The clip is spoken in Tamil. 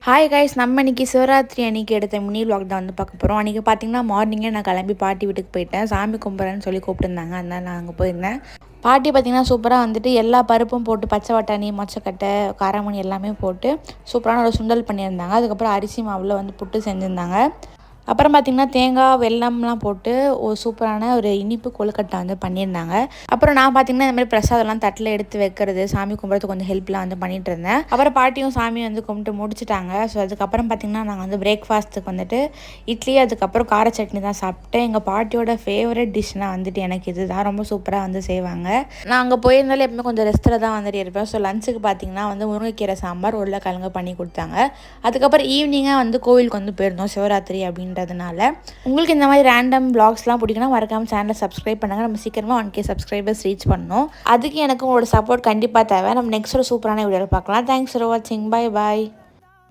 ஹாய் கைஸ், நம்ம இன்னைக்கு சிவராத்திரி அன்றைக்கி எடுத்த மினி vlog தான் வந்து பார்க்க போகிறோம். அன்றைக்கி பார்த்தீங்கன்னா மார்னிங்கே நான் கிளம்பி பாட்டி வீட்டுக்கு போயிட்டேன். சாமி கும்பிட்றேன்னு சொல்லி கூப்பிட்டுருந்தாங்க, அதனால் நான் அங்கே போயிருந்தேன். பாட்டி பார்த்திங்கன்னா சூப்பராக வந்துட்டு எல்லா பருப்பும் போட்டு பச்சை பட்டாணி, மொச்சக்கட்டை, காராமணி எல்லாமே போட்டு சூப்பரான ஒரு சுண்டல் பண்ணியிருந்தாங்க. அதுக்கப்புறம் அரிசி மாவில் வந்து புட்டு செஞ்சுருந்தாங்க. அப்புறம் பார்த்திங்கன்னா தேங்காய் வெல்லம்லாம் போட்டு ஒரு சூப்பரான ஒரு இனிப்பு கொழுக்கட்டை வந்து பண்ணியிருந்தாங்க. அப்புறம் நான் பார்த்திங்கன்னா இந்த மாதிரி பிரசாதம்லாம் தட்டில் எடுத்து வைக்கிறது, சாமி கும்பிட்றது கொஞ்சம் ஹெல்ப்லாம் வந்து பண்ணிகிட்டு இருந்தேன். அப்புறம் பாட்டியும் சாமி வந்து கும்பிட்டு முடிச்சிட்டாங்க. ஸோ அதுக்கப்புறம் பார்த்திங்கன்னா நாங்கள் வந்து பிரேக்ஃபாஸ்ட்டுக்கு வந்துட்டு இட்லி, அதுக்கப்புறம் கார சட்னி தான் சாப்பிட்டேன். எங்கள் பாட்டியோட ஃபேவரட் டிஷ்னால் வந்துட்டு எனக்கு இது தான், ரொம்ப சூப்பராக வந்து செய்வாங்க. நான் அங்கே போயிருந்தாலும் எப்பவுமே கொஞ்சம் ரெஸ்ட்டில் தான் வந்துட்டு இருப்பேன். ஸோ லஞ்சுக்கு பார்த்திங்கன்னா வந்து முருங்கைக்கீரை சாம்பார், உருளைக்கிழங்கு பண்ணி கொடுத்தாங்க. அதுக்கப்புறம் ஈவினிங்காக வந்து கோவிலுக்கு வந்து போயிருந்தோம், சிவராத்திரி அப்படின்றதுனால. உங்களுக்கு இந்த மாதிரி ரேண்டம் vlogsலாம் பிடிக்குன்னா மறக்காமல் சேனலை சப்ஸ்கிரைப் பண்ணுங்கள். நம்ம சீக்கிரமாக 1K சப்ஸ்கிரைபர்ஸ் ரீச் பண்ணணும். அதுக்கு எனக்கு உங்களோட சப்போர்ட் கண்டிப்பாக தேவை. நம்ம நெக்ஸ்ட் ஒரு சூப்பரான வீடியோவில் பார்க்கலாம். தேங்க்ஸ் ஃபார் வாட்சிங். Bye bye.